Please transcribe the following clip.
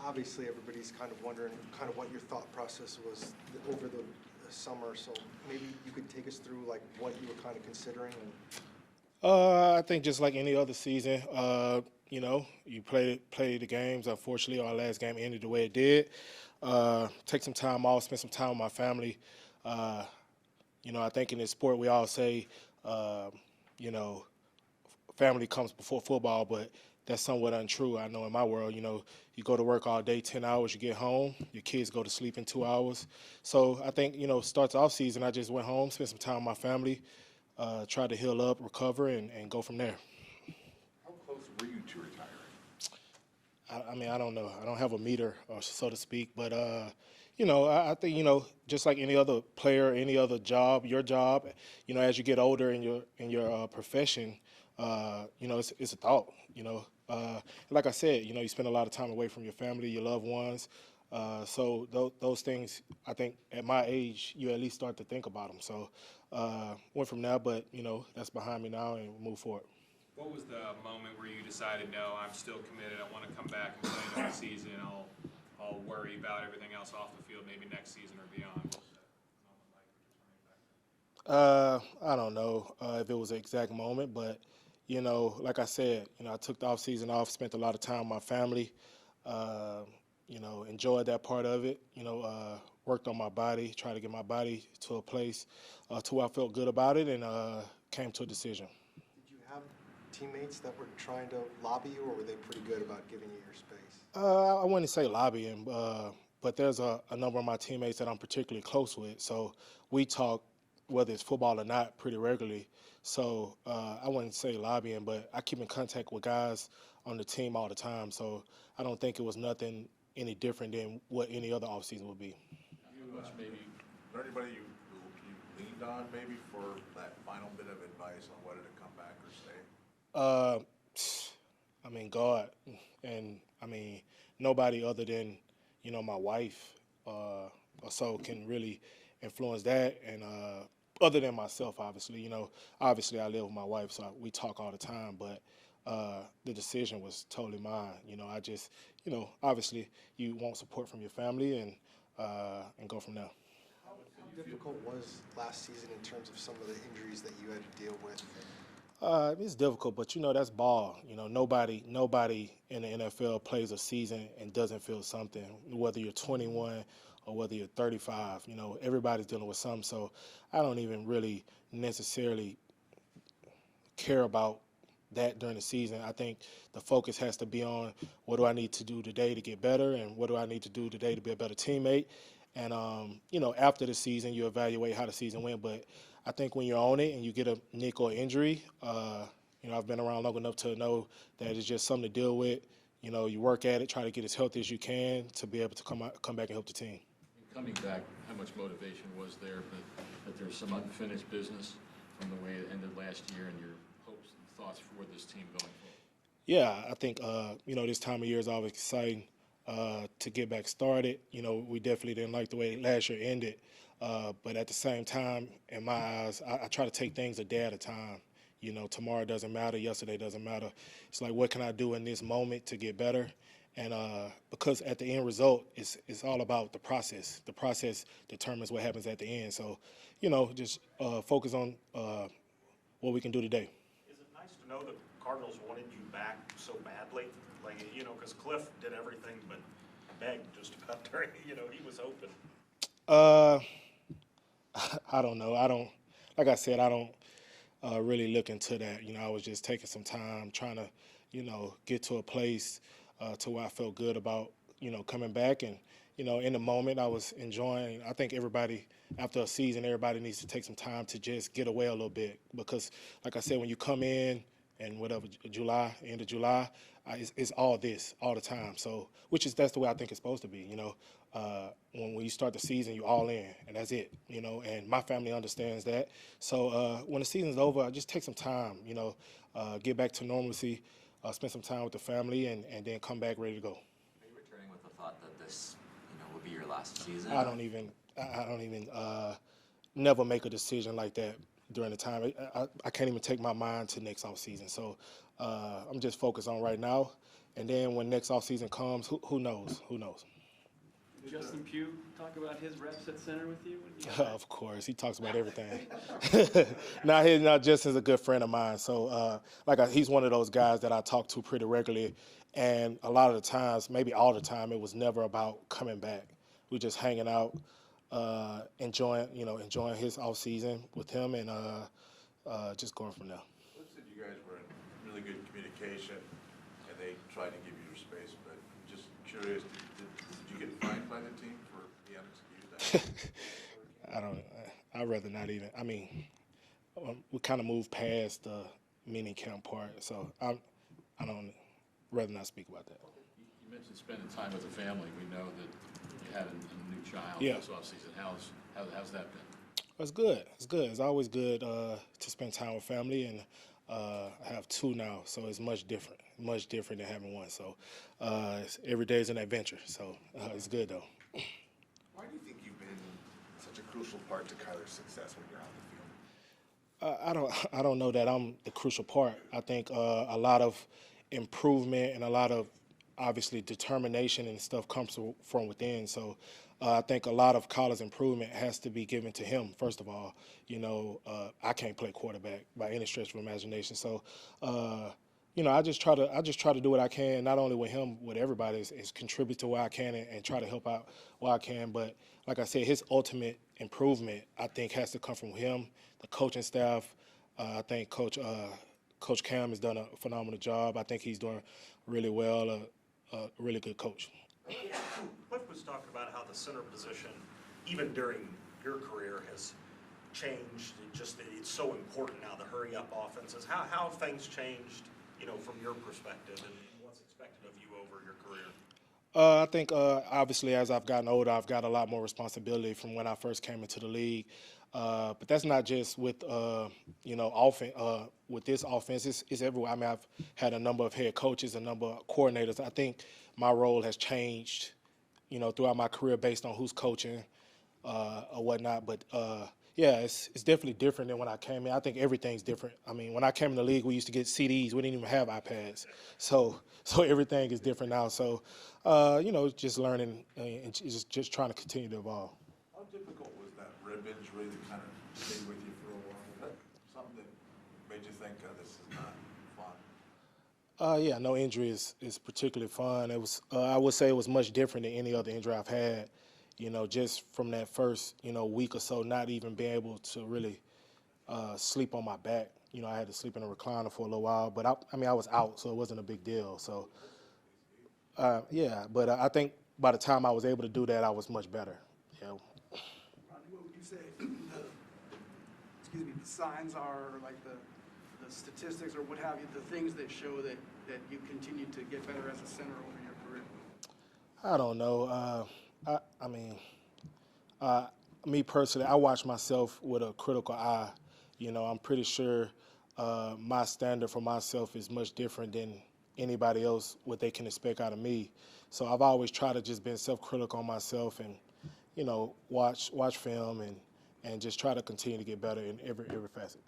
Obviously, everybody's kind of wondering kind of what your thought process was over the summer. So maybe you could take us through like what you were kind of considering. And I think just like any other season, you play the games. Unfortunately, our last game ended the way it did. Take some time off, spend some time with my family. Uh, I think in this sport we all say, uh, you know, family comes before football, but that's somewhat untrue. I know in my world, you go to work all day, 10 hours, you get home, your kids go to sleep in 2 hours. So I think, starts off season, I just went home, spent some time with my family, tried to heal up, recover, and go from there. How close were you to retiring? I mean, I don't know. I don't have a meter, or so to speak, but I think just like any other player, any other job, your job, as you get older in your profession, it's a thought. Like I said, you spend a lot of time away from your family, your loved ones. So those things, I think, at my age, you at least start to think about them. So went from there, but that's behind me now, and move forward. What was the moment where you decided, no, I'm still committed, I want to come back and play another season, I'll worry about everything else off the field maybe next season or beyond? What was that moment like returning back? I don't know if it was an exact moment, but like I said, I took the off season off, spent a lot of time with my family, enjoyed that part of it. Worked on my body, tried to get my body to a place to where I felt good about it, and came to a decision. did you have teammates that were trying to lobby you, or were they pretty good about giving you your space? I wouldn't say lobbying, but there's a number of my teammates that I'm particularly close with. So we talk, whether it's football or not, pretty regularly. So I wouldn't say lobbying, but I keep in contact with guys on the team all the time. So I don't think it was nothing any different than what any other offseason would be. How much maybe, is there anybody you leaned on maybe for that final bit of advice on whether to come back or stay? Uh, I mean, God, and I mean, nobody other than, my wife or so can really influence that. And other than myself, obviously, obviously I live with my wife, so we talk all the time, but the decision was totally mine. I just, obviously you want support from your family and go from there. How difficult was last season in terms of some of the injuries that you had to deal with? It's difficult, but that's ball. Nobody in the NFL plays a season and doesn't feel something. Whether you're 21 or whether you're 35, everybody's dealing with something. So I don't even really necessarily care about that during the season. I think the focus has to be on what do I need to do today to get better, and what do I need to do today to be a better teammate. And after the season, you evaluate how the season went. But I think when you're on it and you get a nick or injury, I've been around long enough to know that it's just something to deal with. You work at it, try to get as healthy as you can to be able to come back and help the team. Coming back, how much motivation was there, but there's some unfinished business from the way it ended last year, and your hopes and thoughts for this team going forward? Yeah, I think this time of year is always exciting to get back started. We definitely didn't like the way last year ended, but at the same time, in my eyes, I try to take things a day at a time. Tomorrow doesn't matter, yesterday doesn't matter. It's like, what can I do in this moment to get better? And because at the end result, it's all about the process. The process determines what happens at the end. So, just focus on what we can do today. Is it nice to know the Cardinals wanted you back so badly? Like, because Cliff did everything but beg just about during, he was open. I don't know. Like I said, I don't really look into that. I was just taking some time trying to, get to a place to where I felt good about, coming back. And, in the moment I was enjoying. I think everybody, after a season, everybody needs to take some time to just get away a little bit. Because, like I said, when you come in and whatever, end of July, it's all this, all the time. So, that's the way I think it's supposed to be, when you start the season, you all in, and that's it, and my family understands that. So when the season's over, I just take some time, get back to normalcy, spend some time with the family, and then come back ready to go. Are you returning with the thought that this, would be your last season? I don't even never make a decision like that during the time. I can't even take my mind to next off season. So I'm just focused on right now, And then when next offseason comes, who knows? Who knows? Justin Pugh talk about his reps at center with you? When you Of course, he talks about everything. Now Justin's a good friend of mine. So, he's one of those guys that I talk to pretty regularly. And a lot of the times, maybe all the time, it was never about coming back. We just hanging out, enjoying his off season with him, and just going from there. Cliff said you guys were in really good communication, and they tried to give you your space, but just curious, did you get fined by the team for the unexcused that? I'd rather not even. I mean, we kind of moved past the mini camp part, so I don't rather not speak about that. You mentioned spending time with the family. We know that you had a new child Yeah. this offseason. How's that been? It's good. It's good. It's always good to spend time with family, and I have two now, so it's much different than having one. So every day is an adventure. So it's good though. Why do you think you've been such a crucial part to Kyler's success when you're on the field? I don't know that I'm the crucial part. I think a lot of improvement and a lot of obviously determination and stuff comes from within. So I think a lot of Kyler's improvement has to be given to him. First of all, I can't play quarterback by any stretch of imagination. So I just try to do what I can, not only with him, with everybody, is contribute to where I can and try to help out where I can. But like I said, his ultimate improvement, I think, has to come from him, the coaching staff. I think Coach Cam has done a phenomenal job. I think he's doing really well, a really good coach. Cliff was talking about how the center position, even during your career, has changed. It's so important now, the hurry-up offenses. How have things changed, from your perspective, and what's expected of you over your career? I think obviously as I've gotten older, I've got a lot more responsibility from when I first came into the league. But that's not just with offense. With this offense, it's everywhere. I mean, I've had a number of head coaches, a number of coordinators. I think my role has changed, throughout my career based on who's coaching or whatnot. But yeah, it's definitely different than when I came in. I think everything's different. I mean, when I came in the league, we used to get CDs. We didn't even have iPads. So everything is different now. So, just learning and just trying to continue to evolve. How difficult was that rib injury that kind of stayed with you for a while? Was that something that made you think, this is not fun? Yeah, no injury is particularly fun. It was, I would say it was much different than any other injury I've had. Just from that first, week or so, not even being able to really sleep on my back. I had to sleep in a recliner for a little while, but I was out, so it wasn't a big deal. So, yeah, but I think by the time I was able to do that, I was much better. Yeah. Rodney, what would you say the signs are, like the statistics or what have you, the things that show that you continue to get better as a center over your career? I don't know. Me personally, I watch myself with a critical eye. I'm pretty sure my standard for myself is much different than anybody else, what they can expect out of me. So I've always tried to just be self-critical on myself and, watch film and just try to continue to get better in every facet.